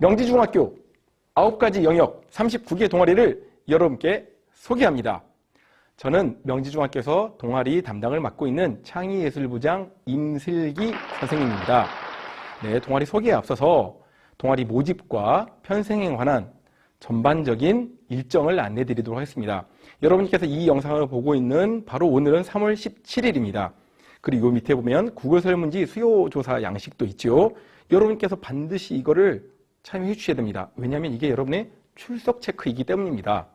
명지중학교 9가지 영역 39개 동아리를 여러분께 소개합니다. 저는 명지중학교에서 동아리 담당을 맡고 있는 창의예술부장 임슬기 선생님입니다. 네, 동아리 소개에 앞서서 동아리 모집과 편성에 관한 전반적인 일정을 안내 드리도록 하겠습니다. 여러분께서 이 영상을 보고 있는 바로 오늘은 3월 17일입니다. 그리고 이 밑에 보면 구글 설문지 수요조사 양식도 있죠. 여러분께서 반드시 이거를 참여해 주셔야 됩니다. 왜냐하면 이게 여러분의 출석 체크이기 때문입니다.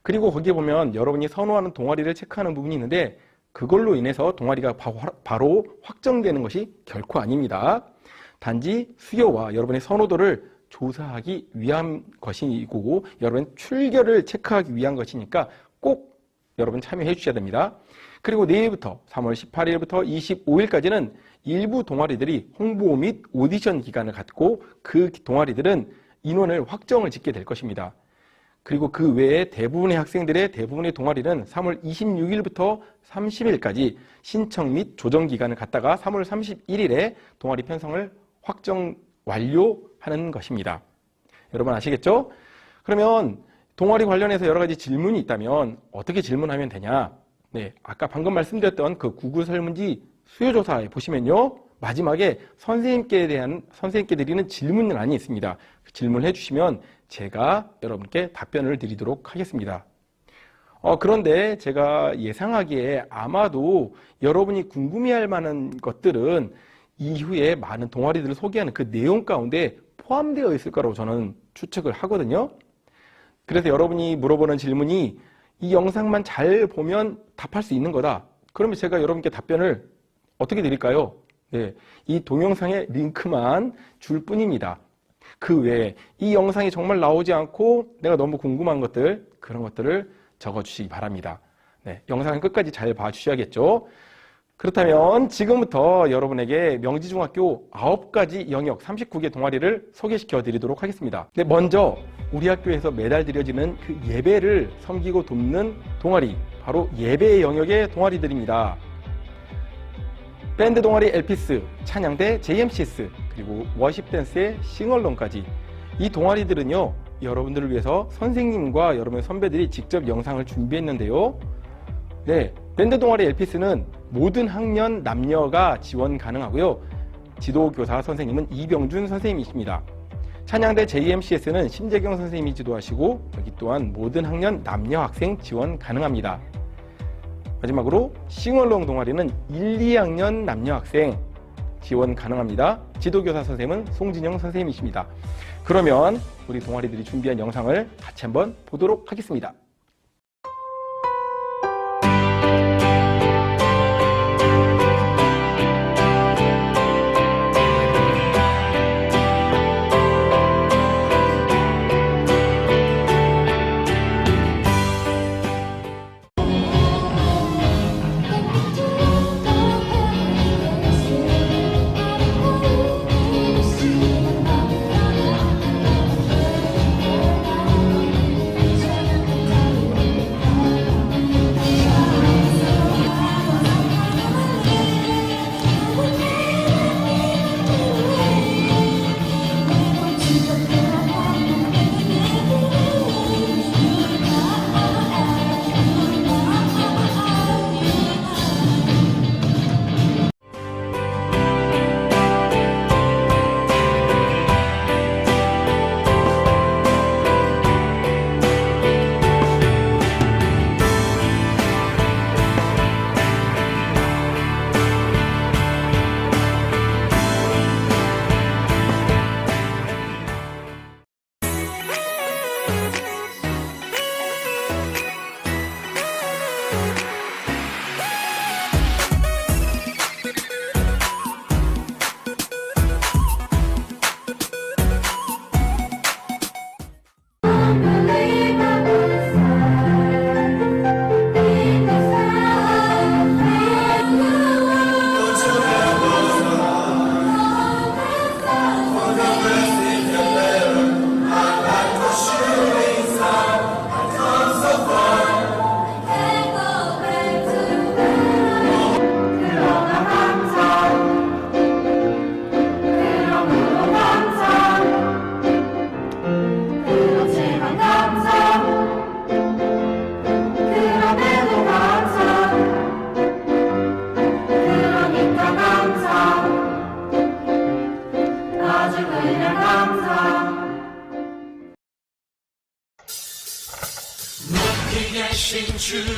그리고 거기에 보면 여러분이 선호하는 동아리를 체크하는 부분이 있는데 그걸로 인해서 동아리가 바로 확정되는 것이 결코 아닙니다. 단지 수요와 여러분의 선호도를 조사하기 위한 것이고 여러분의 출결을 체크하기 위한 것이니까 꼭 여러분 참여해 주셔야 됩니다. 그리고 내일부터 3월 18일부터 25일까지는 일부 동아리들이 홍보 및 오디션 기간을 갖고 그 동아리들은 인원을 확정을 짓게 될 것입니다. 그리고 그 외에 대부분의 학생들의 대부분의 동아리는 3월 26일부터 30일까지 신청 및 조정 기간을 갖다가 3월 31일에 동아리 편성을 확정 완료하는 것입니다. 여러분 아시겠죠? 그러면 동아리 관련해서 여러 가지 질문이 있다면 어떻게 질문하면 되냐? 네, 아까 방금 말씀드렸던 그 구글 설문지 수요조사에 보시면요. 마지막에 선생님께 드리는 질문란이 있습니다. 그 질문을 해주시면 제가 여러분께 답변을 드리도록 하겠습니다. 그런데 제가 예상하기에 아마도 여러분이 궁금해할 만한 것들은 이후에 많은 동아리들을 소개하는 그 내용 가운데 포함되어 있을 거라고 저는 추측을 하거든요. 그래서 여러분이 물어보는 질문이 이 영상만 잘 보면 답할 수 있는 거다. 그러면 제가 여러분께 답변을 어떻게 드릴까요? 네, 이 동영상의 링크만 줄 뿐입니다. 그 외에 이 영상이 정말 나오지 않고 내가 너무 궁금한 것들, 그런 것들을 적어주시기 바랍니다. 네, 영상은 끝까지 잘 봐주셔야겠죠? 그렇다면 지금부터 여러분에게 명지중학교 9가지 영역 39개 동아리를 소개시켜 드리도록 하겠습니다. 네, 먼저 우리 학교에서 매달 드려지는 그 예배를 섬기고 돕는 동아리, 바로 예배 영역의 동아리들입니다. 밴드 동아리 엘피스, 찬양대 JMCS, 그리고 워십 댄스의 싱얼롱까지 이 동아리들은요, 여러분들을 위해서 선생님과 여러분의 선배들이 직접 영상을 준비했는데요. 네, 밴드 동아리 엘피스는 모든 학년 남녀가 지원 가능하고요. 지도교사 선생님은 이병준 선생님이십니다. 찬양대 JMCS는 심재경 선생님이 지도하시고 여기 또한 모든 학년 남녀 학생 지원 가능합니다. 마지막으로 싱얼롱 동아리는 1, 2학년 남녀 학생 지원 가능합니다. 지도교사 선생님은 송진영 선생님이십니다. 그러면 우리 동아리들이 준비한 영상을 같이 한번 보도록 하겠습니다.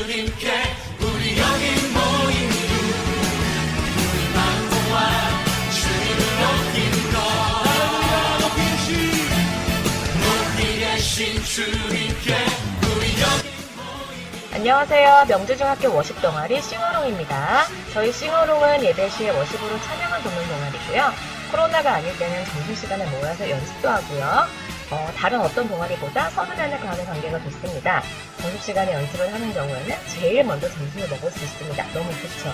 힘께 우리 여기 모인 우리만 동안 주님을 높이는 것 높이 계신 주님께 우리 여기 안녕하세요. 명주중학교 워십 동아리 싱어롱입니다. 저희 싱어롱은 예배 시에 워십으로 찬양을 돕는 동아리고요. 코로나가 아닐 때는 점심시간에 모여서 연습도 하고요. 다른 어떤 동아리보다 서로 간의 관계가 좋습니다. 점심시간에 연습을 하는 경우에는 제일 먼저 점심을 먹을 수 있습니다. 너무 좋죠?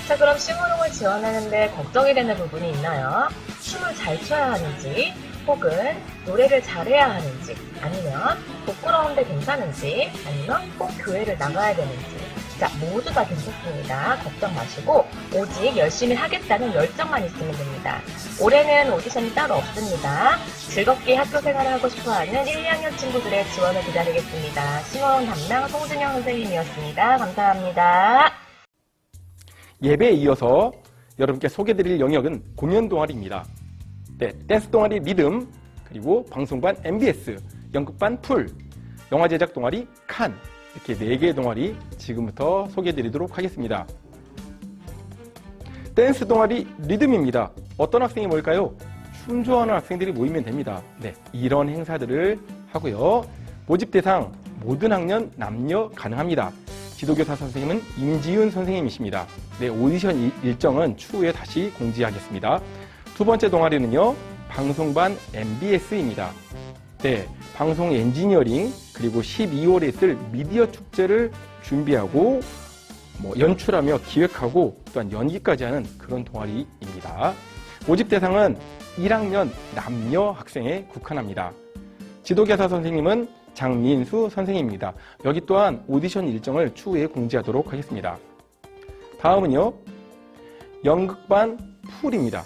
자, 그럼 싱어롱을 지원하는데 걱정이 되는 부분이 있나요? 춤을 잘 춰야 하는지, 혹은 노래를 잘해야 하는지, 아니면 부끄러운데 괜찮은지, 아니면 꼭 교회를 나가야 되는지. 자, 모두 다 괜찮습니다. 걱정 마시고 오직 열심히 하겠다는 열정만 있으면 됩니다. 올해는 오디션이 따로 없습니다. 즐겁게 학교 생활을 하고 싶어하는 1, 2학년 친구들의 지원을 기다리겠습니다. 싱어롱 담당 송준영 선생님이었습니다. 감사합니다. 예배에 이어서 여러분께 소개드릴 영역은 공연 동아리입니다. 네, 댄스 동아리 리듬, 그리고 방송반 MBS, 연극반 풀, 영화 제작 동아리 칸, 이렇게 4개의 동아리 지금부터 소개해드리도록 하겠습니다. 댄스 동아리 리듬입니다. 어떤 학생이 모일까요? 춤 좋아하는 학생들이 모이면 됩니다. 네, 이런 행사들을 하고요. 모집 대상 모든 학년 남녀 가능합니다. 지도교사 선생님은 임지윤 선생님이십니다. 네, 오디션 일정은 추후에 다시 공지하겠습니다. 두 번째 동아리는요, 방송반 MBS입니다. 네, 방송 엔지니어링, 그리고 12월에 있을 미디어 축제를 준비하고 연출하며 기획하고 또한 연기까지 하는 그런 동아리입니다. 모집 대상은 1학년 남녀 학생에 국한합니다. 지도교사 선생님은 장민수 선생님입니다. 여기 또한 오디션 일정을 추후에 공지하도록 하겠습니다. 다음은요, 연극반 풀입니다.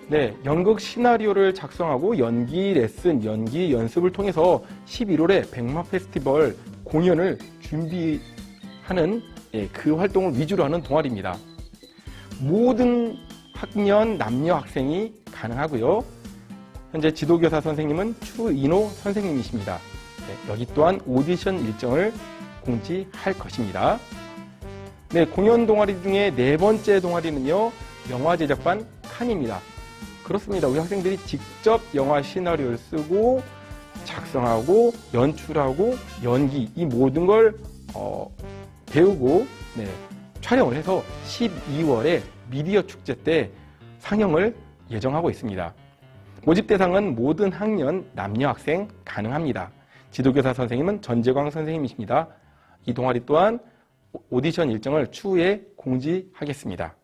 네, 연극 시나리오를 작성하고 연기 레슨, 연기 연습을 통해서 11월에 백마 페스티벌 공연을 준비하는 그 활동을 위주로 하는 동아리입니다. 모든 학년 남녀 학생이 가능하고요. 현재 지도교사 선생님은 추인호 선생님이십니다. 네, 여기 또한 오디션 일정을 공지할 것입니다. 네, 공연 동아리 중에 4번째 동아리는요, 영화 제작반 칸입니다. 그렇습니다. 우리 학생들이 직접 영화 시나리오를 쓰고 작성하고 연출하고 연기, 이 모든 걸 배우고 촬영을 해서 12월에 미디어 축제 때 상영을 예정하고 있습니다. 모집 대상은 모든 학년 남녀 학생 가능합니다. 지도교사 선생님은 전재광 선생님이십니다. 이 동아리 또한 오디션 일정을 추후에 공지하겠습니다.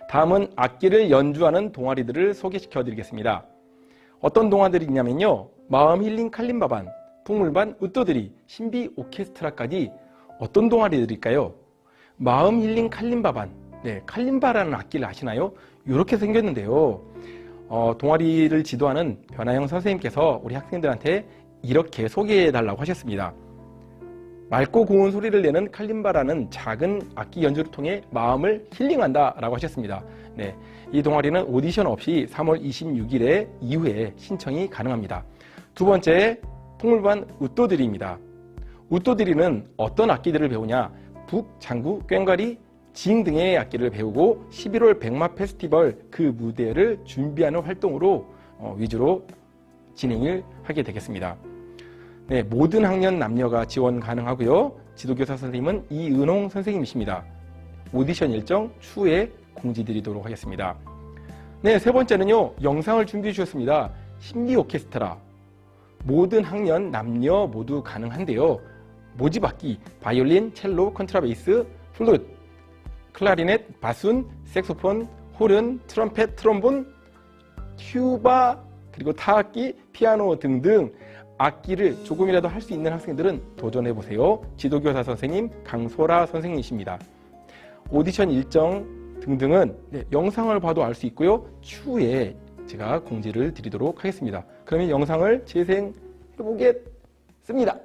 다음은 악기를 연주하는 동아리들을 소개시켜 드리겠습니다. 어떤 동아리들이 있냐면요, 마음 힐링 칼림바반, 풍물반 웃도들이, 신비 오케스트라까지 어떤 동아리들일까요? 마음 힐링 칼림바반, 네, 칼림바라는 악기를 아시나요? 이렇게 생겼는데요. 동아리를 지도하는 변하영 선생님께서 우리 학생들한테 이렇게 소개해 달라고 하셨습니다. 맑고 고운 소리를 내는 칼림바라는 작은 악기 연주를 통해 마음을 힐링한다 라고 하셨습니다. 네, 이 동아리는 오디션 없이 3월 26일에 이후에 신청이 가능합니다. 두 번째, 풍물반 웃도들이입니다. 웃도들이는 어떤 악기들을 배우냐, 북, 장구, 꽹과리, 징 등의 악기를 배우고 11월 백마 페스티벌 그 무대를 준비하는 활동으로 위주로 진행을 하게 되겠습니다. 네, 모든 학년 남녀가 지원 가능하고요. 지도교사 선생님은 이은홍 선생님이십니다. 오디션 일정 추후에 공지드리도록 하겠습니다. 네, 세 번째는요, 영상을 준비해 주셨습니다. 신비 오케스트라. 모든 학년 남녀 모두 가능한데요. 모집 악기, 바이올린, 첼로, 컨트라베이스, 플룻, 클라리넷, 바순, 색소폰, 호른, 트럼펫, 트롬본, 튜바, 그리고 타악기, 피아노 등등 악기를 조금이라도 할 수 있는 학생들은 도전해보세요. 지도교사 선생님 강소라 선생님이십니다. 오디션 일정 등등은 영상을 봐도 알 수 있고요. 추후에 제가 공지를 드리도록 하겠습니다. 그러면 영상을 재생해보겠습니다.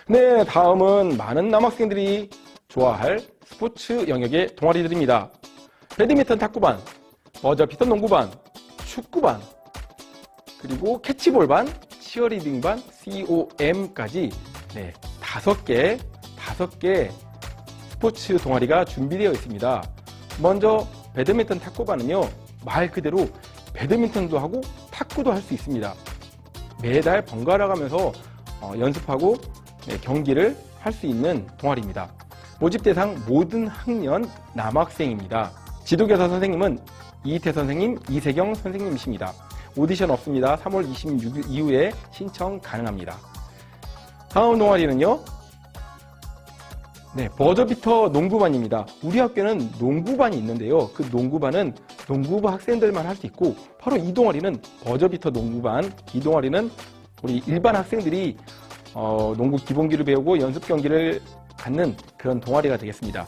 네, 다음은 많은 남학생들이 좋아할 스포츠 영역의 동아리들입니다. 배드민턴 탁구반, 버저피터 농구반, 축구반, 그리고 캐치볼반, 치어리딩반, COM까지 네, 5개 스포츠 동아리가 준비되어 있습니다. 먼저 배드민턴 탁구반은요, 말 그대로 배드민턴도 하고 탁구도 할 수 있습니다. 매달 번갈아 가면서 연습하고 네, 경기를 할 수 있는 동아리입니다. 모집 대상 모든 학년 남학생입니다. 지도교사 선생님은 이태 선생님, 이세경 선생님이십니다. 오디션 없습니다. 3월 26일 이후에 신청 가능합니다. 다음 동아리는요, 네, 버저비터 농구반입니다. 우리 학교는 농구반이 있는데요. 그 농구반은 농구부 학생들만 할 수 있고, 바로 이 동아리는 버저비터 농구반. 이 동아리는 우리 일반 학생들이 농구 기본기를 배우고 연습 경기를 갖는 그런 동아리가 되겠습니다.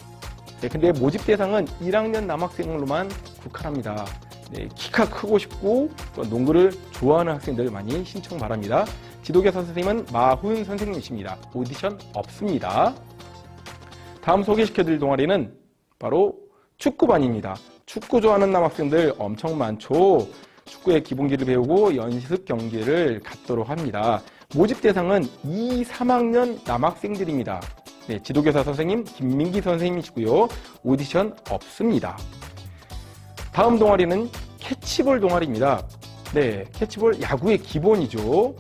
네, 근데 모집 대상은 1학년 남학생으로만 국한합니다. 네, 키가 크고 싶고 또 농구를 좋아하는 학생들 많이 신청 바랍니다. 지도교사 선생님은 마훈 선생님이십니다. 오디션 없습니다. 다음 소개시켜드릴 동아리는 바로 축구반입니다. 축구 좋아하는 남학생들 엄청 많죠. 축구의 기본기를 배우고 연습 경기를 갖도록 합니다. 모집 대상은 2, 3학년 남학생들입니다. 네, 지도교사 선생님 김민기 선생님이시고요. 오디션 없습니다. 다음 동아리는 캐치볼 동아리입니다. 네, 캐치볼 야구의 기본이죠.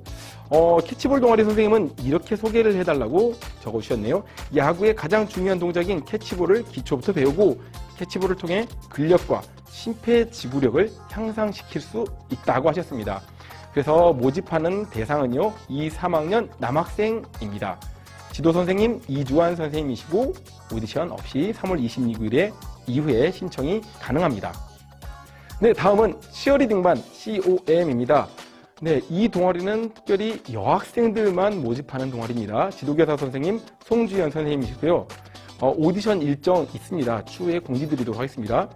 캐치볼 동아리 선생님은 이렇게 소개를 해달라고 적어주셨네요. 야구의 가장 중요한 동작인 캐치볼을 기초부터 배우고 캐치볼을 통해 근력과 심폐지구력을 향상시킬 수 있다고 하셨습니다. 그래서 모집하는 대상은요, 2, 3학년 남학생입니다. 지도 선생님 이주환 선생님이시고 오디션 없이 3월 26일에 이후에 신청이 가능합니다. 네, 다음은 치어리딩반 COM입니다. 네, 이 동아리는 특별히 여학생들만 모집하는 동아리입니다. 지도교사 선생님 송주현 선생님이시고요. 오디션 일정 있습니다. 추후에 공지드리도록 하겠습니다.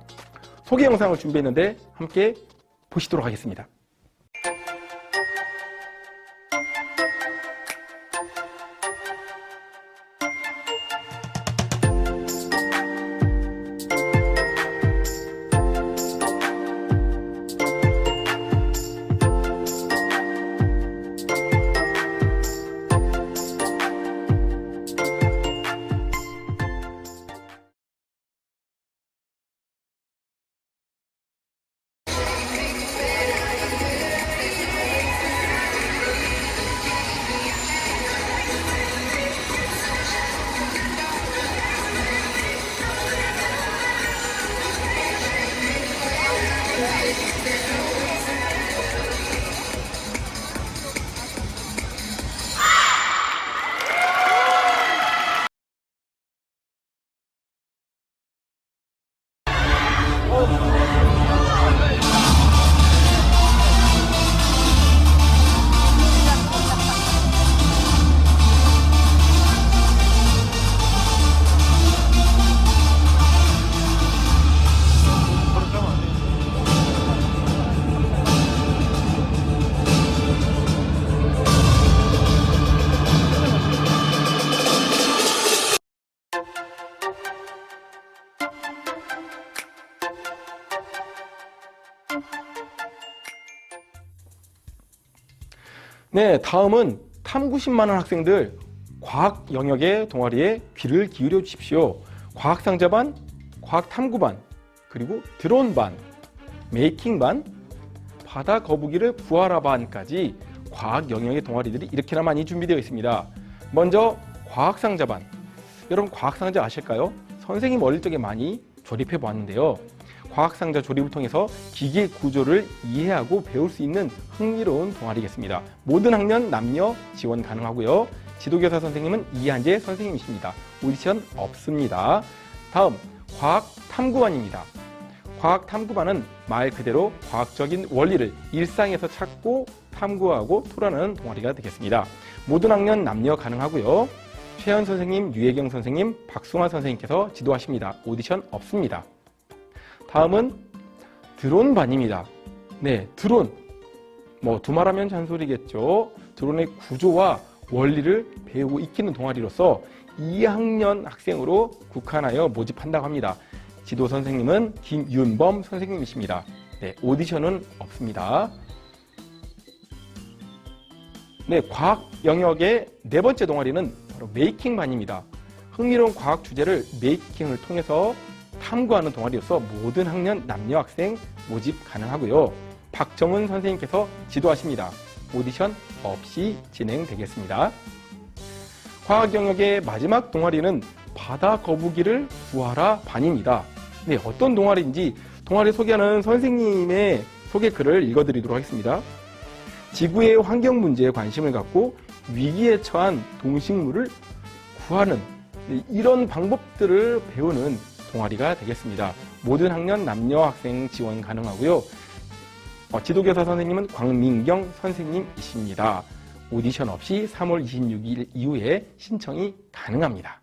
소개 영상을 준비했는데 함께 보시도록 하겠습니다. 네, 다음은 탐구심 많은 학생들 과학 영역의 동아리에 귀를 기울여 주십시오. 과학상자반, 과학탐구반, 그리고 드론반, 메이킹반, 바다거북이를 부활하반까지 과학 영역의 동아리들이 이렇게나 많이 준비되어 있습니다. 먼저 과학상자반. 여러분 과학상자 아실까요? 선생님 어릴 적에 많이 조립해 보았는데요. 과학상자 조립을 통해서 기계 구조를 이해하고 배울 수 있는 흥미로운 동아리겠습니다. 모든 학년 남녀 지원 가능하고요. 지도교사 선생님은 이한재 선생님이십니다. 오디션 없습니다. 다음 과학탐구반입니다. 과학탐구반은 말 그대로 과학적인 원리를 일상에서 찾고 탐구하고 토론하는 동아리가 되겠습니다. 모든 학년 남녀 가능하고요. 최현 선생님, 유혜경 선생님, 박승화 선생님께서 지도하십니다. 오디션 없습니다. 다음은 드론반입니다. 네, 드론. 두말하면 잔소리겠죠. 드론의 구조와 원리를 배우고 익히는 동아리로서 2학년 학생으로 국한하여 모집한다고 합니다. 지도 선생님은 김윤범 선생님이십니다. 네, 오디션은 없습니다. 네, 과학 영역의 네 번째 동아리는 바로 메이킹반입니다. 흥미로운 과학 주제를 메이킹을 통해서 탐구하는 동아리로서 모든 학년 남녀 학생 모집 가능하고요. 박정은 선생님께서 지도하십니다. 오디션 없이 진행되겠습니다. 과학 영역의 마지막 동아리는 바다 거북이를 구하라 반입니다. 네, 어떤 동아리인지 동아리 소개하는 선생님의 소개 글을 읽어드리도록 하겠습니다. 지구의 환경 문제에 관심을 갖고 위기에 처한 동식물을 구하는 이런 방법들을 배우는 동아리가 되겠습니다. 모든 학년 남녀 학생 지원 가능하고요. 지도교사 선생님은 광민경 선생님이십니다. 오디션 없이 3월 26일 이후에 신청이 가능합니다.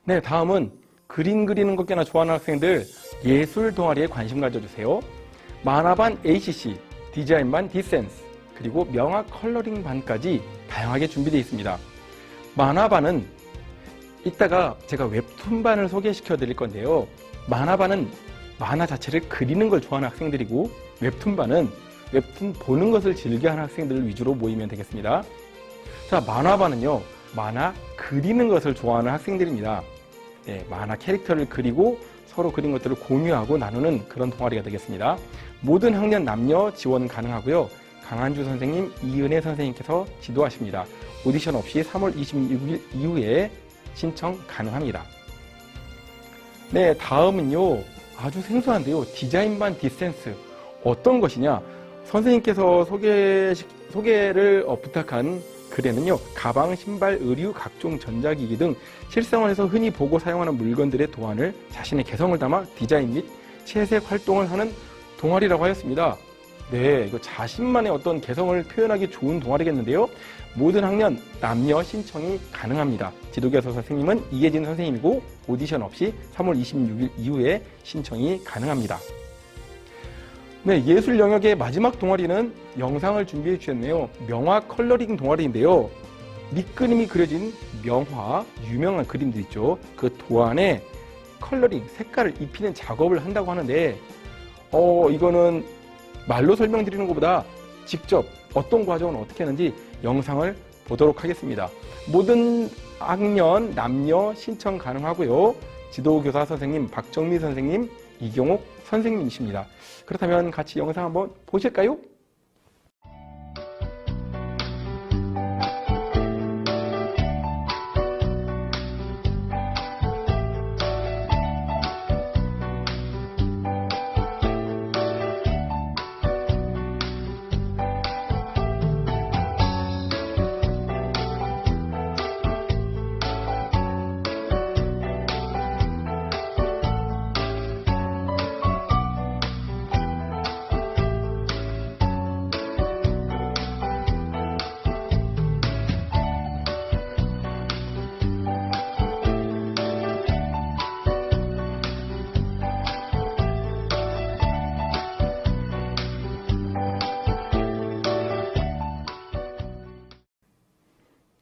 네, 다음은 그림 그리는 것 꽤나 좋아하는 학생들 예술 동아리에 관심 가져주세요. 만화반 ACC, 디자인반 디센스, 그리고 명화 컬러링 반까지 다양하게 준비되어 있습니다. 만화반은 이따가 제가 웹툰반을 소개시켜 드릴 건데요. 만화반은 만화 자체를 그리는 걸 좋아하는 학생들이고, 웹툰반은 웹툰 보는 것을 즐겨하는 학생들을 위주로 모이면 되겠습니다. 자, 만화반은요, 만화 그리는 것을 좋아하는 학생들입니다. 네, 만화 캐릭터를 그리고 서로 그린 것들을 공유하고 나누는 그런 동아리가 되겠습니다. 모든 학년 남녀 지원 가능하고요. 강한주 선생님, 이은혜 선생님께서 지도하십니다. 오디션 없이 3월 26일 이후에 신청 가능합니다. 네, 다음은요, 아주 생소한데요. 디자인반 디센스. 어떤 것이냐? 선생님께서 소개를 부탁한 글에는요, 가방, 신발, 의류, 각종 전자기기 등 실생활에서 흔히 보고 사용하는 물건들의 도안을 자신의 개성을 담아 디자인 및 채색 활동을 하는 동아리라고 하였습니다. 네, 이거 자신만의 어떤 개성을 표현하기 좋은 동아리겠는데요. 모든 학년 남녀 신청이 가능합니다. 지도교사 선생님은 이계진 선생님이고 오디션 없이 3월 26일 이후에 신청이 가능합니다. 네, 예술 영역의 마지막 동아리는 영상을 준비해 주셨네요. 명화 컬러링 동아리인데요. 밑그림이 그려진 명화, 유명한 그림들 있죠. 그 도안에 컬러링, 색깔을 입히는 작업을 한다고 하는데, 이거는 말로 설명드리는 것보다 직접 어떤 과정을 어떻게 하는지 영상을 보도록 하겠습니다. 모든 학년 남녀 신청 가능하고요. 지도교사 선생님 박정미 선생님, 이경옥 선생님이십니다. 그렇다면 같이 영상 한번 보실까요?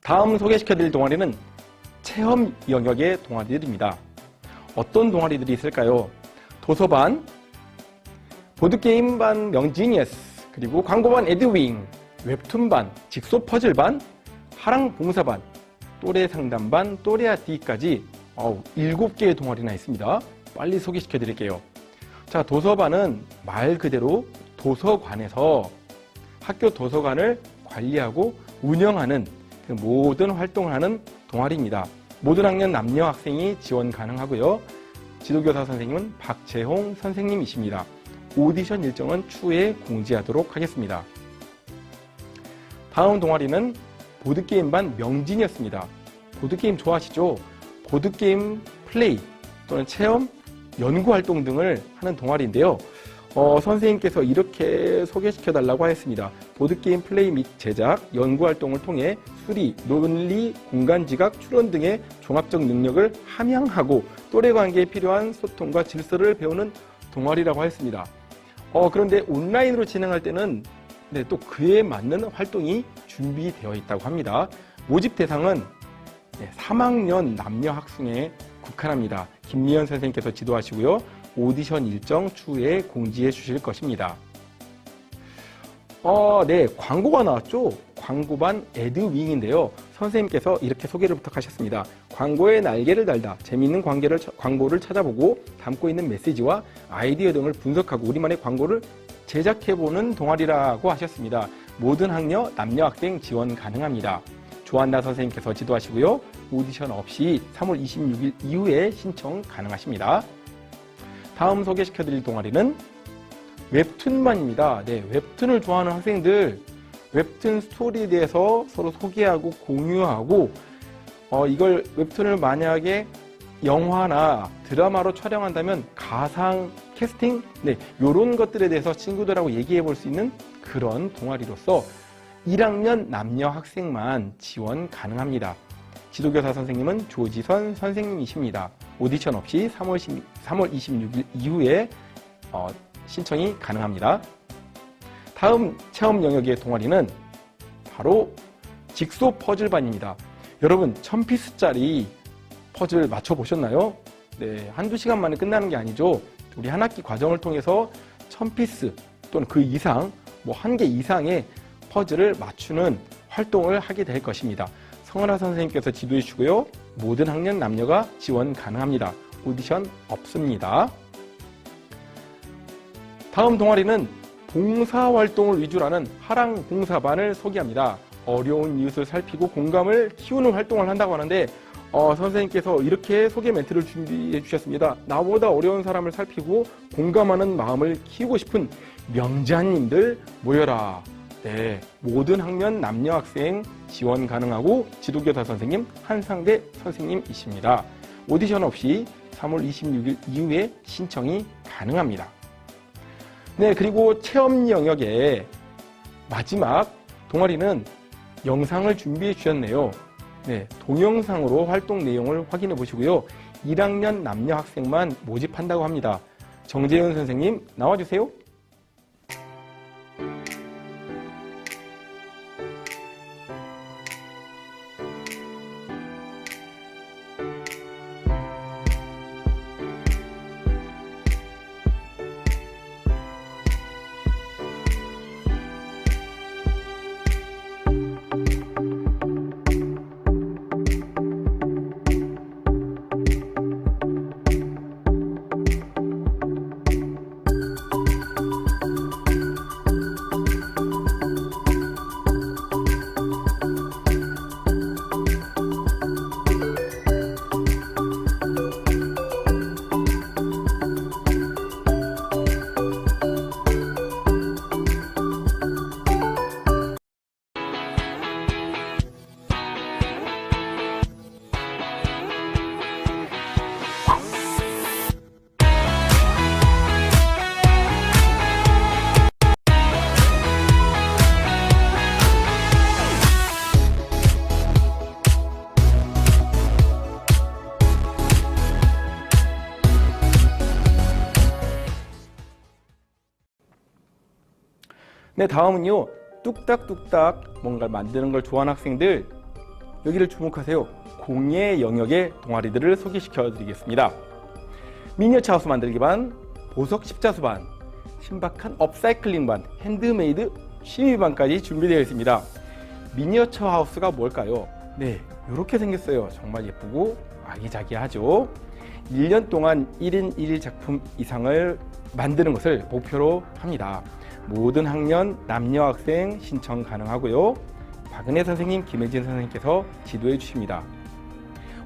다음 소개시켜드릴 동아리는 체험 영역의 동아리들입니다. 어떤 동아리들이 있을까요? 도서반, 보드게임반 명지니어스, 그리고 광고반 에드윙, 웹툰반, 직소 퍼즐반, 하랑봉사반, 또래상담반, 또래아띠까지 7개의 동아리나 있습니다. 빨리 소개시켜드릴게요. 자, 도서반은 말 그대로 도서관에서 학교 도서관을 관리하고 운영하는 그 모든 활동을 하는 동아리입니다. 모든 학년 남녀 학생이 지원 가능하고요. 지도교사 선생님은 박재홍 선생님이십니다. 오디션 일정은 추후에 공지하도록 하겠습니다. 다음 동아리는 보드게임반 명진이었습니다. 보드게임 좋아하시죠? 보드게임 플레이 또는 체험, 연구활동 등을 하는 동아리인데요. 선생님께서 이렇게 소개시켜달라고 하였습니다. 보드게임 플레이 및 제작, 연구활동을 통해 수리, 논리, 공간지각, 추론 등의 종합적 능력을 함양하고 또래관계에 필요한 소통과 질서를 배우는 동아리라고 하였습니다. 그런데 온라인으로 진행할 때는 네, 또 그에 맞는 활동이 준비되어 있다고 합니다. 모집 대상은 3학년 남녀 학생에 국한합니다. 김미연 선생님께서 지도하시고요. 오디션 일정 추후에 공지해 주실 것입니다. 네, 광고가 나왔죠. 광고반 에드윙인데요. 선생님께서 이렇게 소개를 부탁하셨습니다. 광고에 날개를 달다 재미있는 광고를 찾아보고 담고 있는 메시지와 아이디어 등을 분석하고 우리만의 광고를 제작해보는 동아리라고 하셨습니다. 모든 학년, 남녀 학생 지원 가능합니다. 조한나 선생님께서 지도하시고요. 오디션 없이 3월 26일 이후에 신청 가능하십니다. 다음 소개시켜드릴 동아리는 웹툰반입니다. 네, 웹툰을 좋아하는 학생들, 웹툰 스토리에 대해서 서로 소개하고 공유하고, 이걸 웹툰을 만약에 영화나 드라마로 촬영한다면 가상 캐스팅, 이런 것들에 대해서 친구들하고 얘기해 볼 수 있는 그런 동아리로서 1학년 남녀 학생만 지원 가능합니다. 지도교사 선생님은 조지선 선생님이십니다. 오디션 없이 3월 26일 이후에 신청이 가능합니다. 다음 체험 영역의 동아리는 바로 직소 퍼즐반입니다. 여러분 1000피스짜리 퍼즐 맞춰보셨나요? 네, 한두 시간 만에 끝나는 게 아니죠. 우리 한 학기 과정을 통해서 1000피스 또는 그 이상, 한 개 이상의 퍼즐을 맞추는 활동을 하게 될 것입니다. 성은아 선생님께서 지도해 주시고요. 모든 학년 남녀가 지원 가능합니다. 오디션 없습니다. 다음 동아리는 봉사활동을 위주로 하는 하랑봉사반을 소개합니다. 어려운 이웃을 살피고 공감을 키우는 활동을 한다고 하는데 선생님께서 이렇게 소개 멘트를 준비해 주셨습니다. 나보다 어려운 사람을 살피고 공감하는 마음을 키우고 싶은 명자님들 모여라. 네, 모든 학년 남녀 학생 지원 가능하고 지도교사 선생님 한상대 선생님이십니다. 오디션 없이 3월 26일 이후에 신청이 가능합니다. 네, 그리고 체험 영역의 마지막 동아리는 영상을 준비해 주셨네요. 네, 동영상으로 활동 내용을 확인해 보시고요. 1학년 남녀 학생만 모집한다고 합니다. 정재윤 선생님 나와주세요. 네, 다음은요. 뚝딱뚝딱 뭔가를 만드는 걸 좋아하는 학생들, 여기를 주목하세요. 공예 영역의 동아리들을 소개시켜 드리겠습니다. 미니어처 하우스 만들기 반, 보석 십자수 반, 신박한 업사이클링 반, 핸드메이드 취미반까지 준비되어 있습니다. 미니어처 하우스가 뭘까요? 네, 이렇게 생겼어요. 정말 예쁘고 아기자기하죠. 1년 동안 1인 1일 작품 이상을 만드는 것을 목표로 합니다. 모든 학년 남녀 학생 신청 가능하고요. 박은혜 선생님, 김혜진 선생님께서 지도해 주십니다.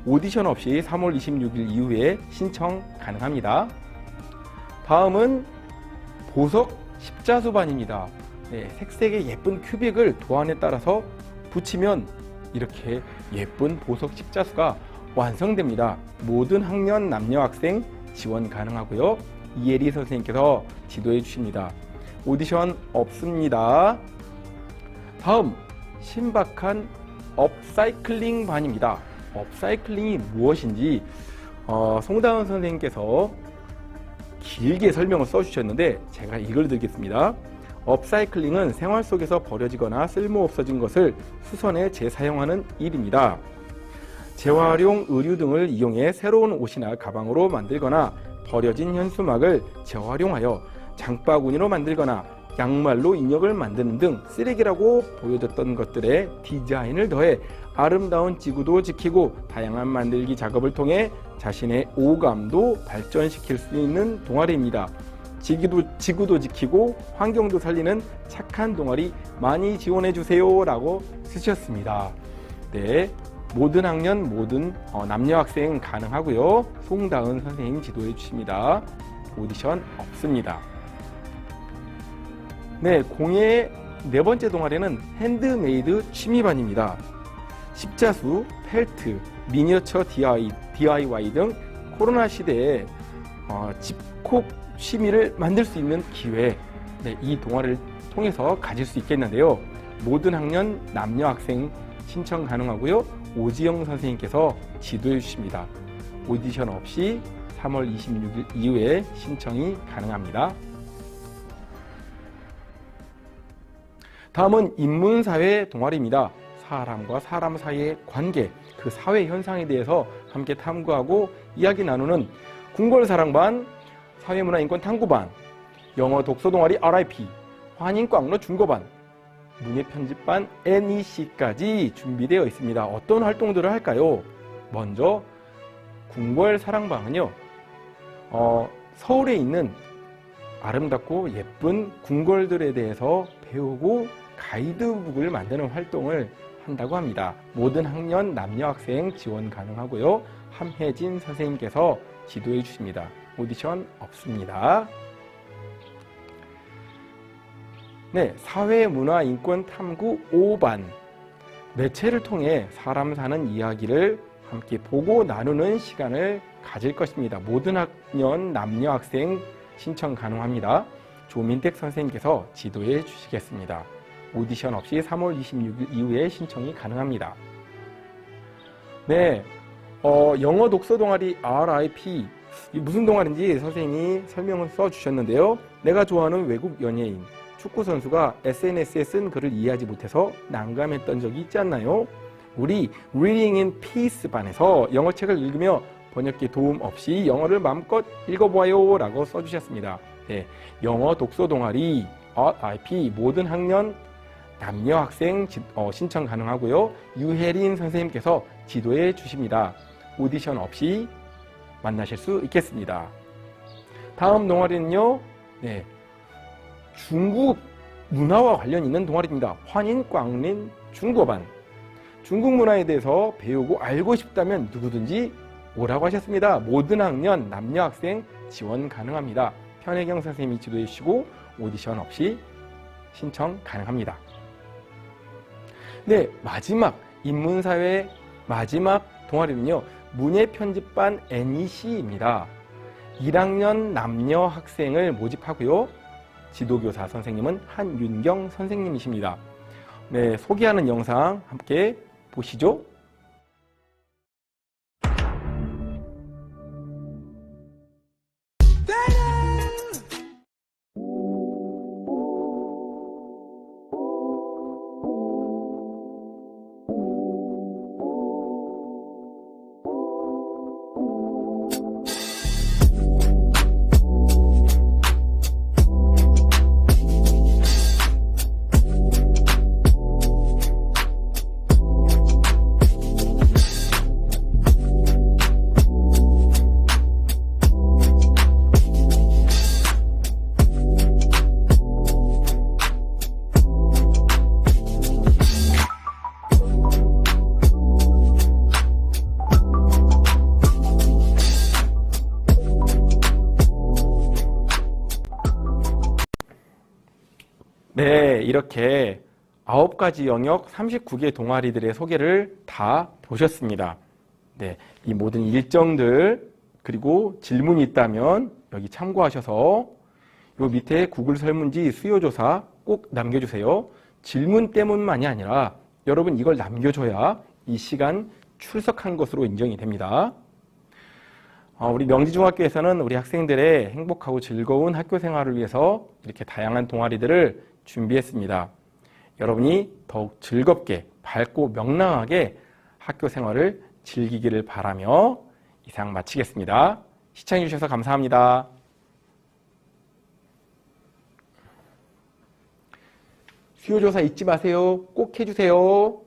오디션 없이 3월 26일 이후에 신청 가능합니다. 다음은 보석 십자수반입니다. 네, 색색의 예쁜 큐빅을 도안에 따라서 붙이면 이렇게 예쁜 보석 십자수가 완성됩니다. 모든 학년 남녀 학생 지원 가능하고요. 이혜리 선생님께서 지도해 주십니다. 오디션 없습니다. 다음 신박한 업사이클링 반입니다. 업사이클링이 무엇인지 송다은 선생님께서 길게 설명을 써주셨는데 제가 이걸 드리겠습니다. 업사이클링은 생활 속에서 버려지거나 쓸모없어진 것을 수선해 재사용하는 일입니다. 재활용 의류 등을 이용해 새로운 옷이나 가방으로 만들거나 버려진 현수막을 재활용하여 장바구니로 만들거나 양말로 인형을 만드는 등 쓰레기라고 보여졌던 것들에 디자인을 더해 아름다운 지구도 지키고 다양한 만들기 작업을 통해 자신의 오감도 발전시킬 수 있는 동아리입니다. 지구도 지키고 환경도 살리는 착한 동아리 많이 지원해주세요 라고 쓰셨습니다. 네, 모든 학년, 모든 남녀 학생 가능하고요. 송다은 선생님 지도해 주십니다. 오디션 없습니다. 네, 공예 네 번째 동아리는 핸드메이드 취미반입니다. 십자수, 펠트, 미니어처 DIY 등 코로나 시대에 집콕 취미를 만들 수 있는 기회, 네, 이 동아리를 통해서 가질 수 있겠는데요. 모든 학년 남녀 학생 신청 가능하고요. 오지영 선생님께서 지도해 주십니다. 오디션 없이 3월 26일 이후에 신청이 가능합니다. 다음은 인문사회 동아리입니다. 사람과 사람 사이의 관계, 그 사회 현상에 대해서 함께 탐구하고 이야기 나누는 궁궐사랑반, 사회문화인권 탐구반, 영어 독서 동아리 RIP, 환인광로 중고반, 문예편집반 NEC까지 준비되어 있습니다. 어떤 활동들을 할까요? 먼저 궁궐사랑방은요, 서울에 있는 아름답고 예쁜 궁궐들에 대해서 배우고 가이드북을 만드는 활동을 한다고 합니다. 모든 학년 남녀 학생 지원 가능하고요. 함혜진 선생님께서 지도해 주십니다. 오디션 없습니다. 네, 사회문화인권탐구 5반, 매체를 통해 사람 사는 이야기를 함께 보고 나누는 시간을 가질 것입니다. 모든 학년 남녀 학생 신청 가능합니다. 조민택 선생님께서 지도해 주시겠습니다. 오디션 없이 3월 26일 이후에 신청이 가능합니다. 네, 영어 독서 동아리 RIP, 무슨 동아리인지 선생님이 설명을 써주셨는데요. 내가 좋아하는 외국 연예인, 축구 선수가 SNS에 쓴 글을 이해하지 못해서 난감했던 적이 있지 않나요? 우리 Reading in Peace 반에서 영어책을 읽으며 번역기 도움 없이 영어를 마음껏 읽어보아요 라고 써주셨습니다. 네, 영어 독서 동아리 RIP 모든 학년 남녀 학생 신청 가능하고요. 유혜린 선생님께서 지도해 주십니다. 오디션 없이 만나실 수 있겠습니다. 다음 동아리는요, 네, 중국 문화와 관련 있는 동아리입니다. 환인광린 중고반. 중국 문화에 대해서 배우고 알고 싶다면 누구든지 오라고 하셨습니다. 모든 학년 남녀 학생 지원 가능합니다. 편혜경 선생님이 지도해 주시고 오디션 없이 신청 가능합니다. 네, 마지막 인문사회 마지막 동아리는요, 문예편집반 NEC입니다. 1학년 남녀 학생을 모집하고요. 지도교사 선생님은 한윤경 선생님이십니다. 네, 소개하는 영상 함께 보시죠. 네, 이렇게 9가지 영역 39개 동아리들의 소개를 다 보셨습니다. 네, 이 모든 일정들 그리고 질문이 있다면 여기 참고하셔서 요 밑에 구글 설문지 수요조사 꼭 남겨주세요. 질문 때문만이 아니라 여러분 이걸 남겨줘야 이 시간 출석한 것으로 인정이 됩니다. 우리 명지중학교에서는 우리 학생들의 행복하고 즐거운 학교 생활을 위해서 이렇게 다양한 동아리들을 준비했습니다. 여러분이 더욱 즐겁게 밝고 명랑하게 학교 생활을 즐기기를 바라며 이상 마치겠습니다. 시청해 주셔서 감사합니다. 수요조사 잊지 마세요. 꼭 해주세요.